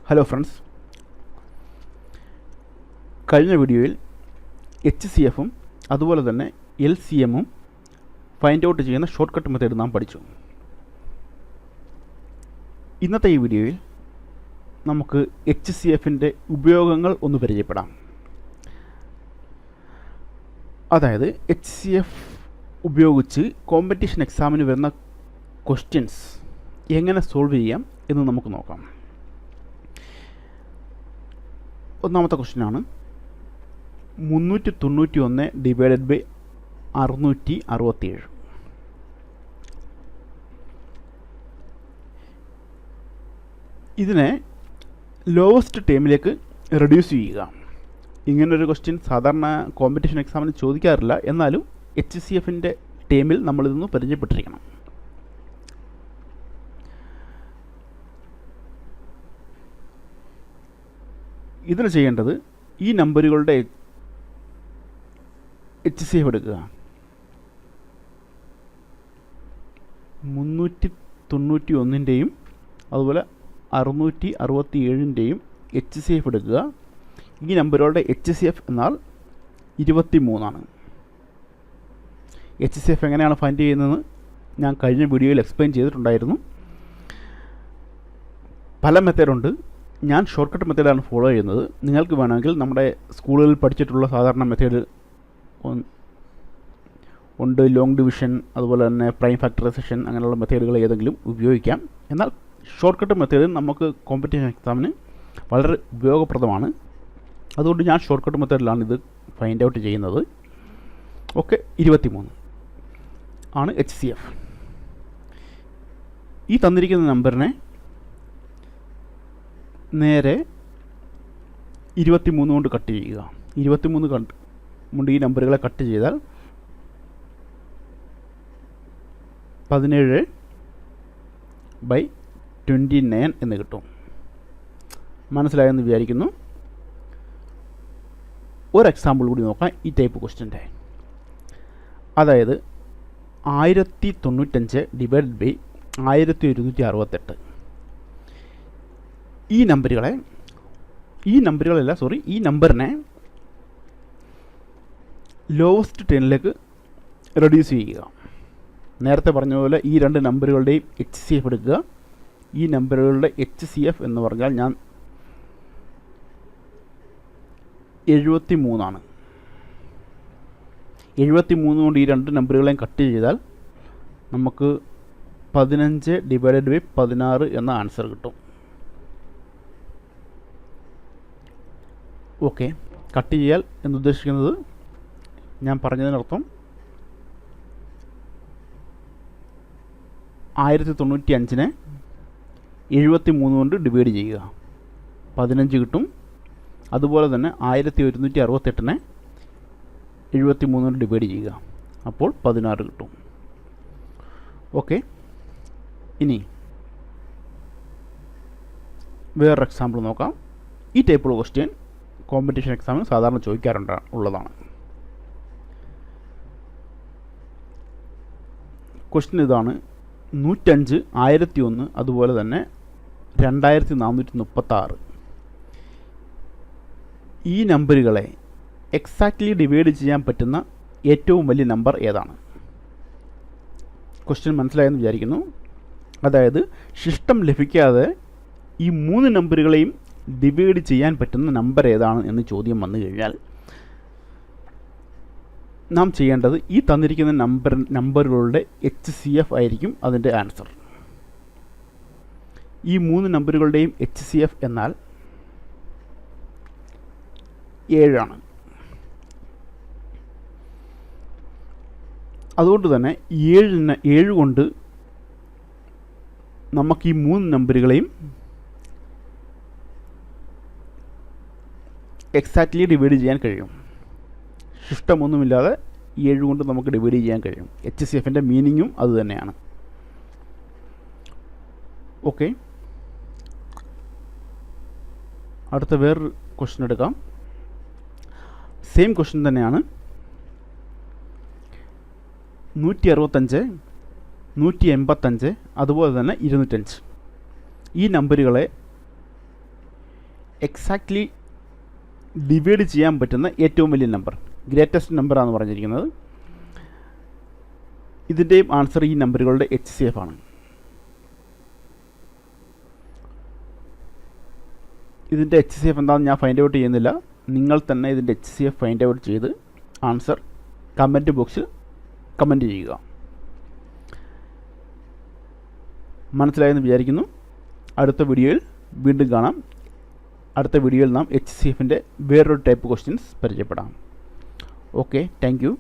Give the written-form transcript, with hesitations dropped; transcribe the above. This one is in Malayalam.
ഹലോ ഫ്രണ്ട്സ്, കഴിഞ്ഞ വീഡിയോയിൽ HCFും അതുപോലെ തന്നെ LCMും ഫൈൻഡ് ഔട്ട് ചെയ്യുന്ന ഷോർട്ട് കട്ട് മെത്തേഡ് നാം പഠിച്ചു. ഇന്നത്തെ ഈ വീഡിയോയിൽ നമുക്ക് HCFിൻ്റെ ഉപയോഗങ്ങൾ ഒന്ന് പരിചയപ്പെടാം. അതായത് HCF ഉപയോഗിച്ച് കോമ്പറ്റീഷൻ എക്സാമിന് വരുന്ന ക്വസ്റ്റ്യൻസ് എങ്ങനെ സോൾവ് ചെയ്യാം എന്ന് നമുക്ക് നോക്കാം. ഒന്നാമത്തെ ക്വസ്റ്റ്യനാണ് 391 ഡിവൈഡഡ് ബൈ 667. ഇതിനെ ലോവസ്റ്റ് ടേമിലേക്ക് റെഡ്യൂസ് ചെയ്യുക. ഇങ്ങനൊരു ക്വസ്റ്റ്യൻ സാധാരണ കോമ്പറ്റീഷൻ എക്സാമിന് ചോദിക്കാറില്ല, എന്നാലും HCFിൻ്റെ ടേമിൽ നമ്മളിതൊന്ന് പരിചയപ്പെട്ടിരിക്കണം. ഇതിന് ചെയ്യേണ്ടത് ഈ നമ്പറുകളുടെ HCF എടുക്കുക. 391ൻ്റെയും അതുപോലെ 667ൻ്റെയും HCF എടുക്കുക. ഈ നമ്പറുകളുടെ HCF എന്നാൽ 23 ആണ്. HCF എങ്ങനെയാണ് ഫൈൻഡ് ചെയ്യുന്നതെന്ന് ഞാൻ കഴിഞ്ഞ വീഡിയോയിൽ എക്സ്പ്ലെയിൻ ചെയ്തിട്ടുണ്ടായിരുന്നു. പല മെത്തേഡുണ്ട്. ഞാൻ ഷോർട്ട് കട്ട് മെത്തേഡാണ് ഫോളോ ചെയ്യുന്നത്. നിങ്ങൾക്ക് വേണമെങ്കിൽ നമ്മുടെ സ്കൂളുകളിൽ പഠിച്ചിട്ടുള്ള സാധാരണ മെത്തേഡ് ഉണ്ട്, ലോങ് ഡിവിഷൻ അതുപോലെ തന്നെ പ്രൈം ഫാക്ടറൈസേഷൻ അങ്ങനെയുള്ള മെത്തേഡുകൾ ഏതെങ്കിലും ഉപയോഗിക്കാം. എന്നാൽ ഷോർട്ട് കട്ട് മെത്തേഡ് നമുക്ക് കോമ്പറ്റീഷൻ എക്സാമിന് വളരെ ഉപയോഗപ്രദമാണ്. അതുകൊണ്ട് ഞാൻ ഷോർട്ട് കട്ട് മെത്തേഡിലാണ് ഇത് ഫൈൻഡ് ഔട്ട് ചെയ്യുന്നത്. ഓക്കെ, 23 ആണ് HCF. ഈ തന്നിരിക്കുന്ന നമ്പറിനെ നേരെ 23 കൊണ്ട് കട്ട് ചെയ്യുക. 23 കൊണ്ട് ഈ നമ്പറുകളെ കട്ട് ചെയ്താൽ 17/29 എന്ന് കിട്ടും. മനസ്സിലായെന്ന് വിചാരിക്കുന്നു. ഒരു എക്സാമ്പിൾ കൂടി നോക്കാം ഈ ടൈപ്പ് ക്വസ്റ്റ്യൻ്റെ. അതായത് 1095 ഡിവൈഡഡ് ബൈ 1168. ഈ നമ്പറിനെ ലോവസ്റ്റ് ടേണിലേക്ക് റെഡ്യൂസ് ചെയ്യുക. നേരത്തെ പറഞ്ഞ പോലെ ഈ രണ്ട് നമ്പറുകളുടെയും HCF എടുക്കുക. ഈ നമ്പറുകളുടെ HCF എന്ന് പറഞ്ഞാൽ ഞാൻ 73 ആണ്. 73 കൊണ്ട് ഈ രണ്ട് നമ്പറുകളെയും കട്ട് ചെയ്താൽ നമുക്ക് 15 ഡിവൈഡഡ് ബൈ 16 എന്ന ആൻസർ കിട്ടും. ഓക്കെ, കട്ട് ചെയ്യാൽ എന്നുദ്ദേശിക്കുന്നത് ഞാൻ പറഞ്ഞതിനർത്ഥം 1095നെ 73 കൊണ്ട് ഡിവൈഡ് ചെയ്യുക, 15 കിട്ടും. അതുപോലെ തന്നെ 1168നെ 73 കൊണ്ട് ഡിവൈഡ് ചെയ്യുക, അപ്പോൾ 16 കിട്ടും. ഓക്കെ, ഇനി വേറൊരു എക്സാമ്പിൾ നോക്കാം. ഈ ടൈപ്പുള്ള ക്വസ്റ്റ്യൻ കോമ്പറ്റീഷൻ എക്സാമിന് സാധാരണ ഉള്ളതാണ്. ക്വസ്റ്റ്യൻ ഇതാണ്: 105, 1001 അതുപോലെ തന്നെ 2436. ഈ നമ്പറുകളെ എക്സാക്ട്ലി ഡിവൈഡ് ചെയ്യാൻ പറ്റുന്ന ഏറ്റവും വലിയ നമ്പർ ഏതാണ്? ക്വസ്റ്റ്യൻ മനസ്സിലായെന്ന് വിചാരിക്കുന്നു. അതായത് ശിഷ്ടം ലഭിക്കാതെ ഈ 3 നമ്പറുകളെയും ഡിവൈഡ് ചെയ്യാൻ പറ്റുന്ന നമ്പർ ഏതാണ് എന്ന് ചോദ്യം വന്നു കഴിഞ്ഞാൽ നാം ചെയ്യേണ്ടത് ഈ തന്നിരിക്കുന്ന നമ്പറുകളുടെ HCF ആയിരിക്കും അതിൻ്റെ ആൻസർ. ഈ 3 നമ്പറുകളുടെയും HCF എന്നാൽ 7 ആണ്. അതുകൊണ്ട് തന്നെ 7 കൊണ്ട് നമുക്ക് ഈ 3 നമ്പറുകളെയും എക്സാക്ട്ലി ഡിവൈഡ് ചെയ്യാൻ കഴിയും. ശിഷ്ടമൊന്നുമില്ലാതെ 7 കൊണ്ട് നമുക്ക് ഡിവൈഡ് ചെയ്യാൻ കഴിയും. HCFിൻ്റെ മീനിങ്ങും അതുതന്നെയാണ്. ഓക്കെ, അടുത്ത വേറൊരു ക്വസ്റ്റ്യൻ എടുക്കാം. സെയിം ക്വസ്റ്റ്യൻ തന്നെയാണ്. 165, 185 അതുപോലെ തന്നെ 205 ഈ നമ്പറുകളെ എക്സാക്ട്ലി ഡിവൈഡ് ചെയ്യാൻ പറ്റുന്ന ഏറ്റവും വലിയ നമ്പർ, ഗ്രേറ്റസ്റ്റ് നമ്പറാണ് പറഞ്ഞിരിക്കുന്നത്. ഇതിൻ്റെയും ആൻസർ ഈ നമ്പറുകളുടെ HCF ആണ്. ഇതിൻ്റെ HCF എന്താണെന്ന് ഞാൻ ഫൈൻഡ് ഔട്ട് ചെയ്യുന്നില്ല. നിങ്ങൾ തന്നെ ഇതിൻ്റെ HCF ഫൈൻഡ് ഔട്ട് ചെയ്ത് ആൻസർ കമൻറ്റ് ബോക്സിൽ കമൻറ്റ് ചെയ്യുക. മനസ്സിലായെന്ന് വിചാരിക്കുന്നു. അടുത്ത വീഡിയോയിൽ വീണ്ടും കാണാം. അടുത്ത വീഡിയോയിൽ നാം HCFൻ്റെ വേറൊരു ടൈപ്പ് ക്വസ്റ്റ്യൻസ് പരിചയപ്പെടാം. Okay, thank you.